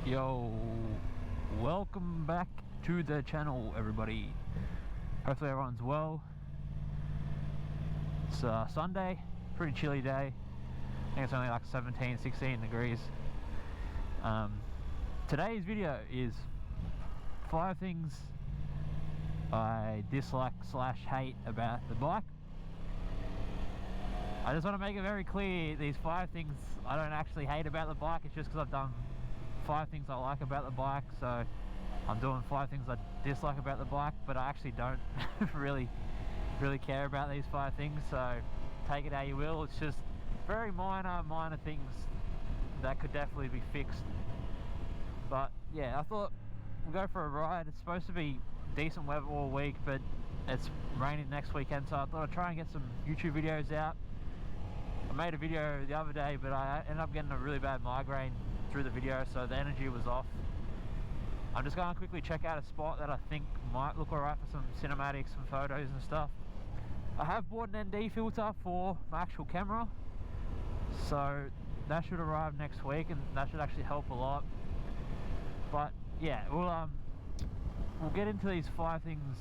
Yo, welcome back to the channel, everybody. Hopefully everyone's well. It's Sunday, pretty chilly day. I think it's only like 17, 16 degrees. Today's video is 5 things I dislike / hate about the bike. I just want to make it very clear, these 5 things I don't actually hate about the bike. It's just because I've done 5 things I like about the bike, so I'm doing 5 things I dislike about the bike, but I actually don't really care about these 5 things, so take it how you will. It's just very minor things that could definitely be fixed. But yeah, I thought we'll go for a ride. It's supposed to be decent weather all week, but it's raining next weekend, so I thought I'd try and get some YouTube videos out. I made a video the other day, but I ended up getting a really bad migraine through the video, so the energy was off. I'm just going to quickly check out a spot that I think might look alright for some cinematics, some photos and stuff. I have bought an ND filter for my actual camera, so that should arrive next week, and that should actually help a lot. But yeah, we'll get into these 5 things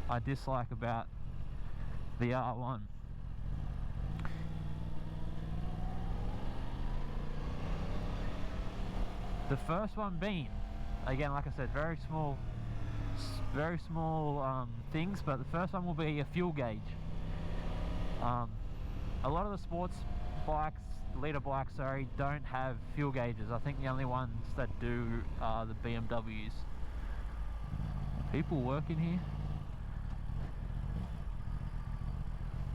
I dislike about the R1. The first one being, again, like I said, very small things, but the first one will be a fuel gauge. A lot of the sports bikes, leader bikes, sorry, don't have fuel gauges. I think the only ones that do are the BMWs. People working here?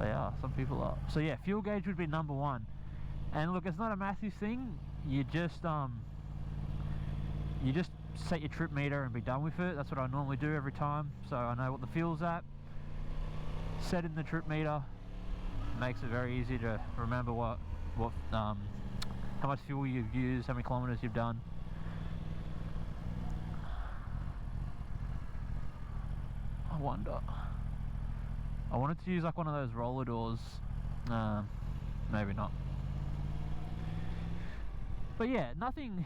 They are, some people are. So yeah, fuel gauge would be number 1. And look, it's not a massive thing. You just set your trip meter and be done with it. That's what I normally do every time, so I know what the fuel's at. Set in the trip meter, makes it very easy to remember how much fuel you've used, how many kilometers you've done. I wonder, I wanted to use like one of those roller doors, maybe not. But yeah, nothing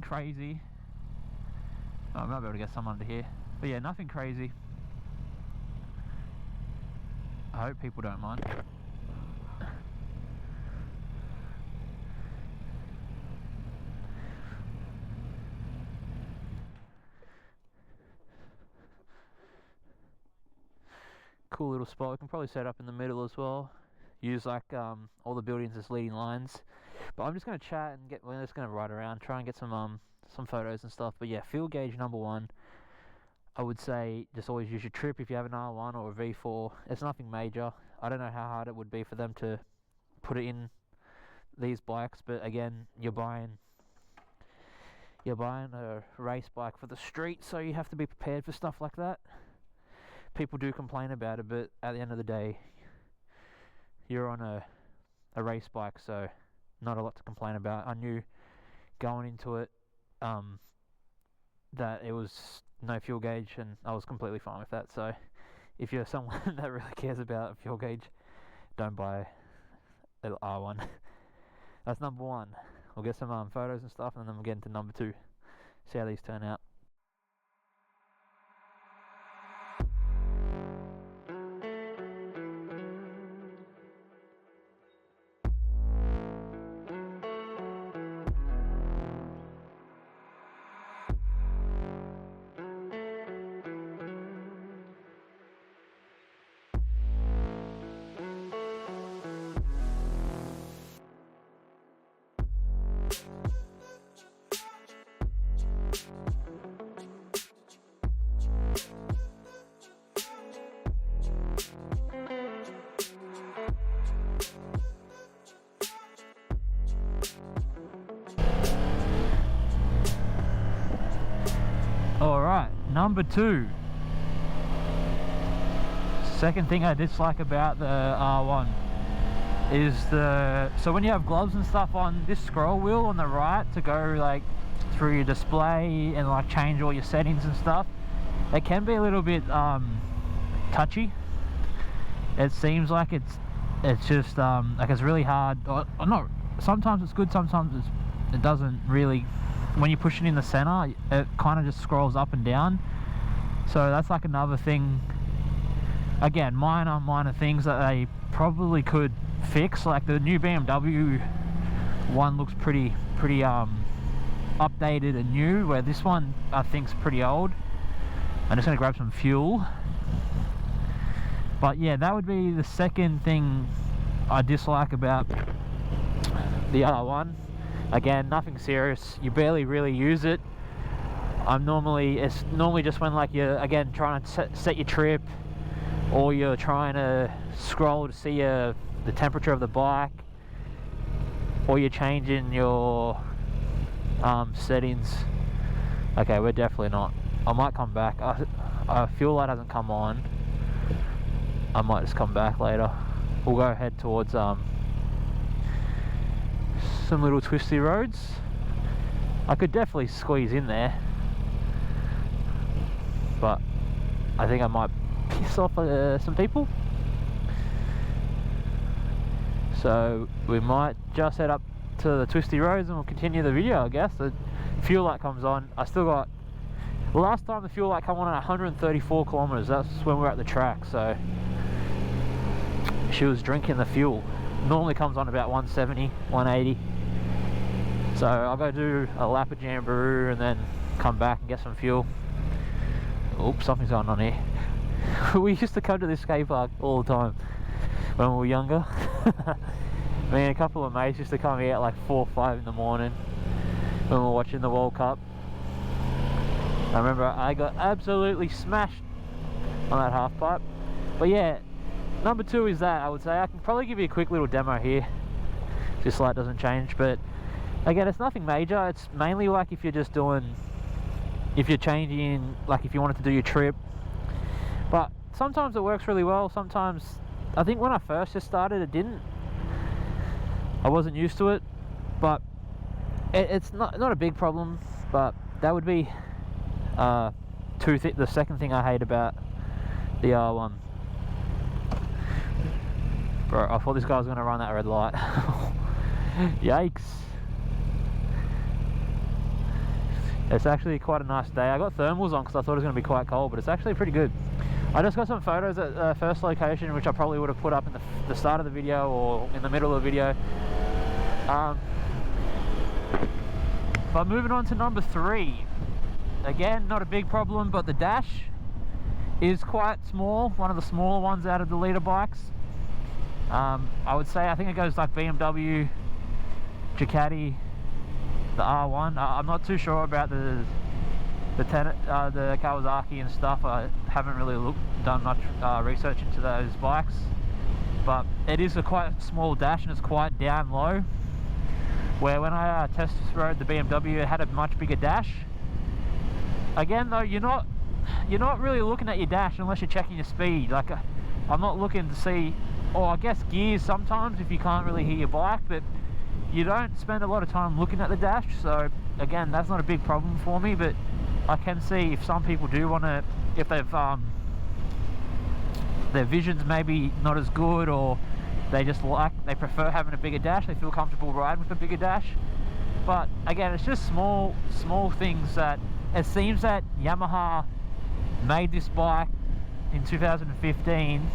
crazy. Oh, I might be able to get some under here, but yeah, nothing crazy. I hope people don't mind. Cool little spot. We can probably set up in the middle as well. Use like all the buildings as leading lines. But I'm just going to chat and we're just going to ride around, try and get some photos and stuff. But yeah, fuel gauge number 1. I would say just always use your trip if you have an R1 or a V4. It's nothing major. I don't know how hard it would be for them to put it in these bikes, but again, you're buying a race bike for the street, so you have to be prepared for stuff like that. People do complain about it, but at the end of the day, you're on a race bike, so not a lot to complain about. I knew going into it that it was no fuel gauge, and I was completely fine with that. So if you're someone that really cares about a fuel gauge, don't buy an R1. That's number 1. We'll get some photos and stuff, and then we'll get into number 2, see how these turn out. Alright, number 2. Second thing I dislike about the R1 is so when you have gloves and stuff on, this scroll wheel on the right to go like through your display and like change all your settings and stuff, it can be a little bit touchy. It seems like it's just like it's really hard, or not sometimes it's good, sometimes it doesn't really. When you push it in the center, it kind of just scrolls up and down. So that's like another thing. Again, minor things that they probably could fix. Like the new BMW one looks pretty updated and new, where this one I think's pretty old. I'm just gonna grab some fuel. But yeah, that would be the second thing I dislike about the other one. Again, nothing serious. You barely really use it. It's normally just when, like, you're again trying to set your trip, or you're trying to scroll to see the temperature of the bike, or you're changing your settings. Okay, we're definitely not. I might come back. Fuel light hasn't come on. I might just come back later. We'll go head towards some little twisty roads. I could definitely squeeze in there, but I think I might piss off some people. So we might just head up to the twisty roads and we'll continue the video, I guess. The fuel light comes on. I still got, last time the fuel light came on at 134 kilometers. That's when we were at the track. So she was drinking the fuel. Normally comes on about 170, 180. So I'll go do a lap of Jamboree and then come back and get some fuel. Oops, something's going on here. We used to come to this skate park all the time when we were younger. Me and a couple of mates used to come here at like 4 or 5 in the morning when we were watching the World Cup. I remember I got absolutely smashed on that half pipe. But yeah, number 2 is that. I would say I can probably give you a quick little demo here. This light doesn't change, but again, it's nothing major. It's mainly like if you're just doing, if you're changing, like if you wanted to do your trip. But sometimes it works really well. Sometimes, I think when I first just started, it didn't. I wasn't used to it, but it's not a big problem. But that would be the second thing I hate about the R1. Bro, I thought this guy was going to run that red light. Yikes. It's actually quite a nice day. I got thermals on because I thought it was going to be quite cold, but it's actually pretty good. I just got some photos at the first location, which I probably would have put up in the start of the video or in the middle of the video. But moving on to number 3. Again, not a big problem, but the dash is quite small. One of the smaller ones out of the leader bikes. I would say, I think it goes like BMW, Ducati, the R1. I'm not too sure about the Kawasaki and stuff. I haven't really done much research into those bikes, but it is a quite small dash and it's quite down low, where when I test rode the BMW, it had a much bigger dash. Again though, you're not really looking at your dash unless you're checking your speed. Like I'm not looking to see, or I guess gears sometimes if you can't really hear your bike, but you don't spend a lot of time looking at the dash. So again, that's not a big problem for me, but I can see if some people do want to, if they've their vision's maybe not as good, or they prefer having a bigger dash, they feel comfortable riding with a bigger dash. But again, it's just small things that it seems that Yamaha made this bike in 2015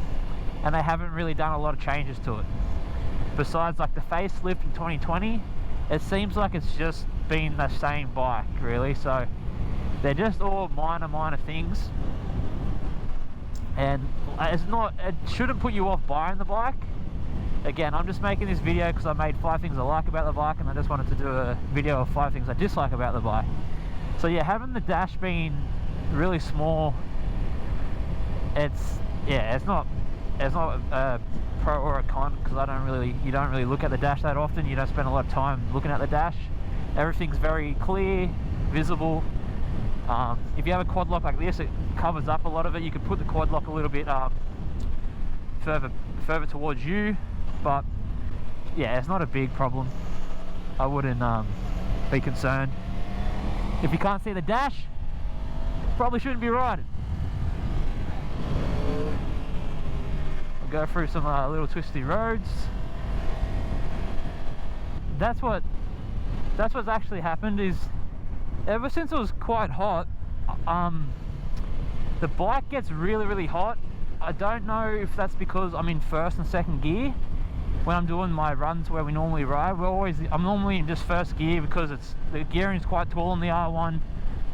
and they haven't really done a lot of changes to it. Besides like the facelift in 2020, it seems like it's just been the same bike really. So they're just all minor things, and it shouldn't put you off buying the bike. Again, I'm just making this video because I made 5 things I like about the bike, and I just wanted to do a video of 5 things I dislike about the bike. So yeah, having the dash being really small, it's not a pro or a con, because you don't really look at the dash that often. You don't spend a lot of time looking at the dash. Everything's very clear, visible. If you have a quad lock like this, it covers up a lot of it. You could put the quad lock a little bit further towards you, but yeah, it's not a big problem. I wouldn't be concerned. If you can't see the dash, probably shouldn't be riding. I'll go through some little twisty roads. that's what's actually happened is ever since it was quite hot, the bike gets really hot. I don't know if that's because I'm in first and second gear when I'm doing my runs where we normally ride. I'm normally in just first gear because the gearing is quite tall on the R1,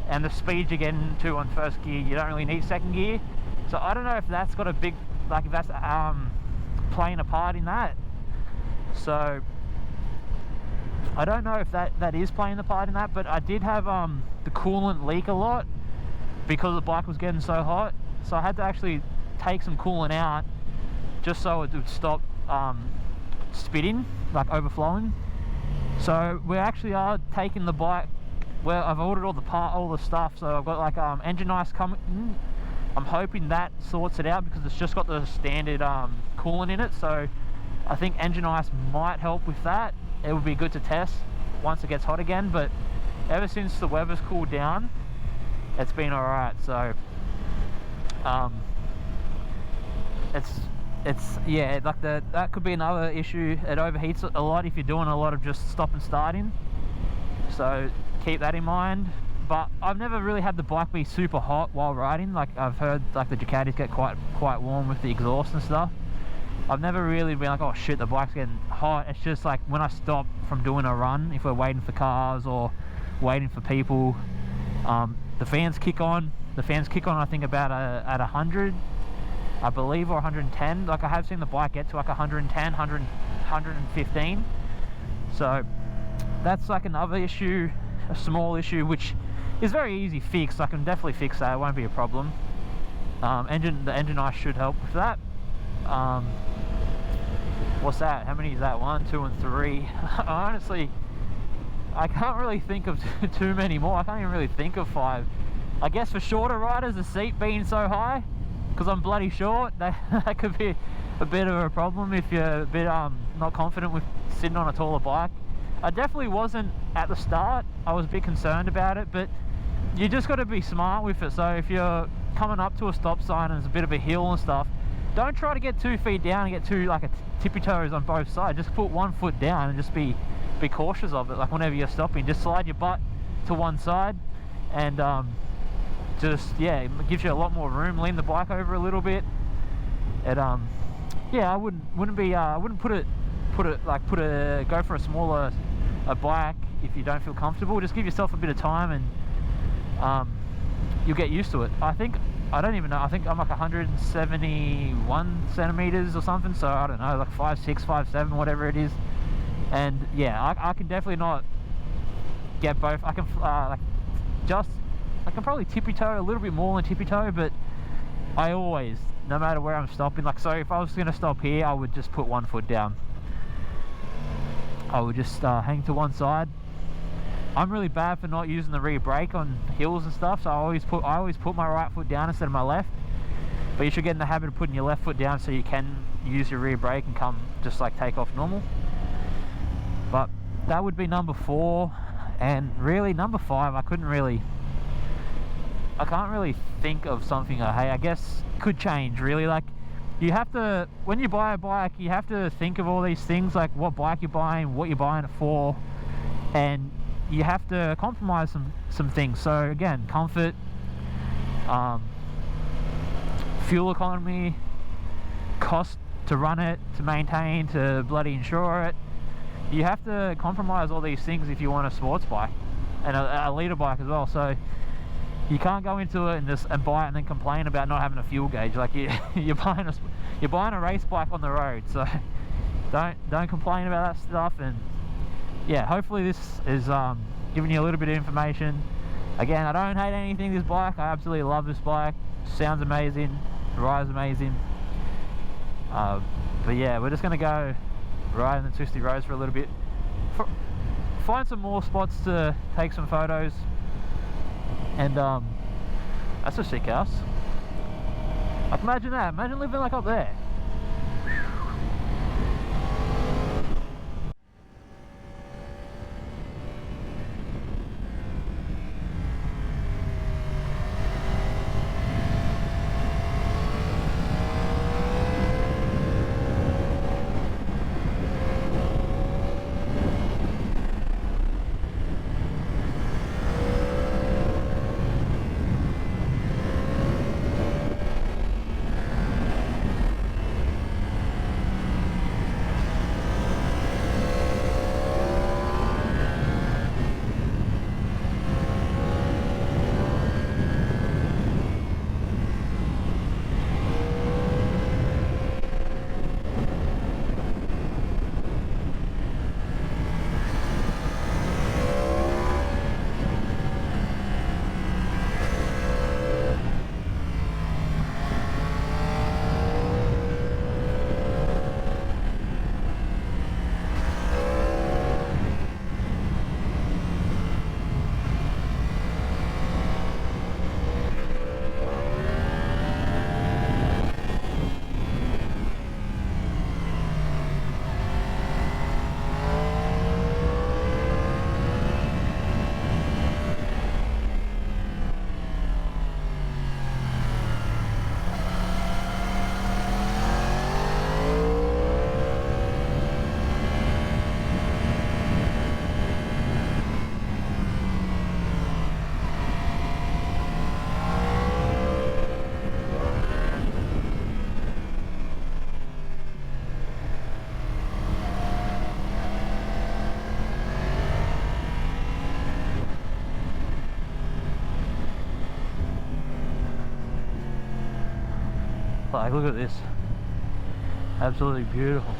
and the speed you're getting to on first gear, you don't really need second gear. So I don't know if that's got a big, like if that's playing a part in that. So I don't know if that is playing the part in that, but I did have the coolant leak a lot because the bike was getting so hot. So I had to actually take some coolant out just so it would stop spitting, like overflowing. So we actually are taking the bike, well, I've ordered all the stuff, so I've got like engine ice coming. I'm hoping that sorts it out because it's just got the standard coolant in it, so I think engine ice might help with that. It would be good to test once it gets hot again, but ever since the weather's cooled down, it's been alright. So it's yeah, like that could be another issue. It overheats a lot if you're doing a lot of just stop and starting, so keep that in mind. But I've never really had the bike be super hot while riding. Like I've heard like the Ducatis get quite warm with the exhaust and stuff. I've never really been like, oh shit, the bike's getting hot. It's just like when I stop from doing a run, if we're waiting for cars or waiting for people, the fans kick on. The fans kick on, I think about at 100, I believe, or 110. Like I have seen the bike get to like 110, 115. So that's like another issue, a small issue, which is very easy fixed. I can definitely fix that. It won't be a problem. The engine ice should help with that. What's that? How many is that? 1, 2, and 3. Honestly, I can't really think of too many more. I can't even really think of 5. I guess for shorter riders, the seat being so high, because I'm bloody short, that could be a bit of a problem if you're a bit not confident with sitting on a taller bike. I definitely wasn't at the start. I was a bit concerned about it, but you just got to be smart with it. So if you're coming up to a stop sign and there's a bit of a hill and stuff, don't try to get 2 feet down and get too like a tippy toes on both sides. Just put 1 foot down and just be cautious of it. Like whenever you're stopping, just slide your butt to one side, and just, yeah, it gives you a lot more room. Lean the bike over a little bit. It yeah, I wouldn't go for a smaller bike if you don't feel comfortable. Just give yourself a bit of time, and you'll get used to it. I don't even know, I think I'm like 171 centimeters or something, so I don't know, like 5'6", 5'7", whatever it is. And yeah, I can definitely not get both. I can I can probably tippy toe a little bit more than tippy toe, but I always, no matter where I'm stopping, like, so if I was going to stop here, I would just put 1 foot down. I would just hang to one side. I'm really bad for not using the rear brake on hills and stuff, so I always put my right foot down instead of my left. But you should get in the habit of putting your left foot down so you can use your rear brake and come just like take off normal. But that would be number 4, and really number 5, I can't really think of something I guess could change really. Like, you have to, when you buy a bike, you have to think of all these things, like what bike you're buying, what you're buying it for, and you have to compromise some things. So again, comfort, fuel economy, cost to run it, to maintain, to bloody insure it. You have to compromise all these things if you want a sports bike and a leader bike as well. So you can't go into it and buy it and then complain about not having a fuel gauge. Like you're buying a race bike on the road, so don't complain about that stuff. And yeah, hopefully this is giving you a little bit of information. Again, I don't hate anything this bike. I absolutely love this bike. Sounds amazing, rides amazing. But yeah, we're just gonna go riding the twisty roads for a little bit, find some more spots to take some photos, and that's a sick house. Like, imagine that, imagine living like up there. Like, look at this. Absolutely beautiful.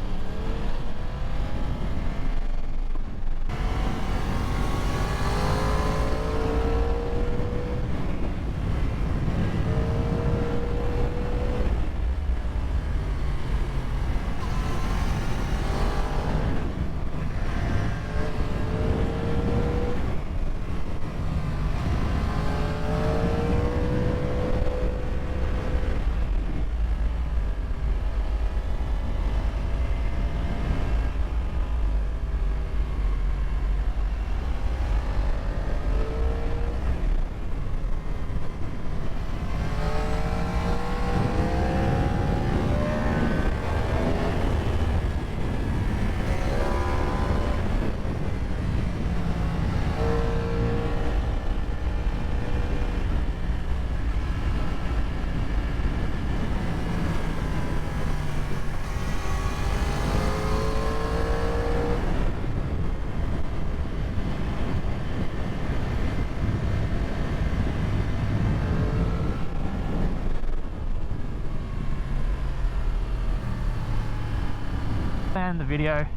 And the video, I'm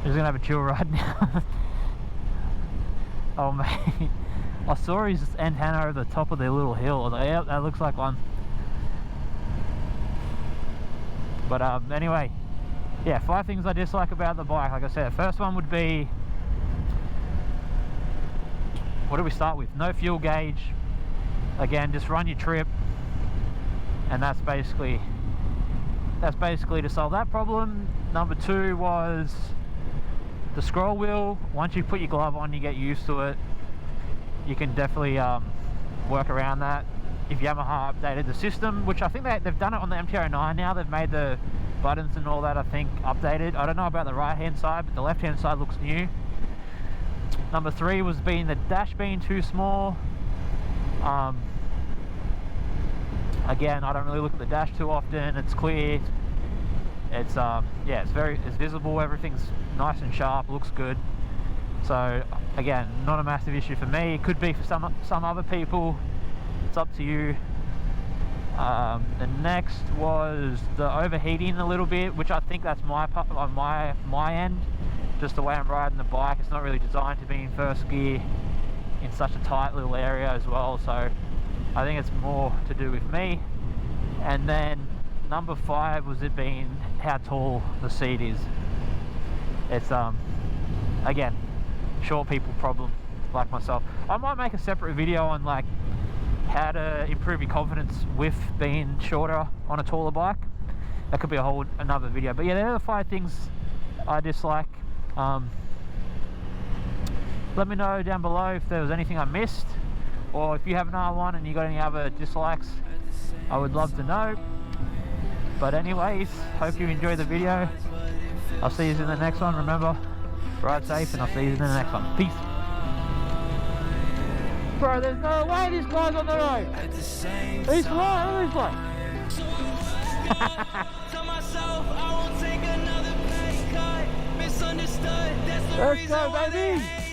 just gonna have a chill ride now. Oh mate, I saw his antenna over the top of the little hill. I was like, yep, that looks like one. But anyway, yeah, 5 things I dislike about the bike. Like I said, the first one would be, what do we start with? No fuel gauge. Again, just run your trip, and that's basically to solve that problem. Number 2 was the scroll wheel. Once you put your glove on, you get used to it. You can definitely work around that. If Yamaha updated the system, which I think they've done it on the MT-09 now, they've made the buttons and all that, I think, updated. I don't know about the right hand side, but the left hand side looks new. Number 3 was the dash being too small. Again, I don't really look at the dash too often. It's clear. It's yeah, it's visible. Everything's nice and sharp. Looks good. So again, not a massive issue for me. It could be for some other people. It's up to you. The next was the overheating a little bit, which I think that's my part on my end. Just the way I'm riding the bike. It's not really designed to be in first gear in such a tight little area as well. So I think it's more to do with me. And then number 5 was it being how tall the seat is. It's again, short people problem like myself. I might make a separate video on like how to improve your confidence with being shorter on a taller bike. That could be another video. But yeah, there are the 5 things I dislike. Let me know down below if there was anything I missed, or if you have another one and you got any other dislikes, I would love to know. But anyways, hope you enjoyed the video. I'll see you in the next one. Remember, ride safe, and I'll see you in the next one. Peace. Bro, there's no way this guy's on the road. He's flying, he's flying. Let's go, baby.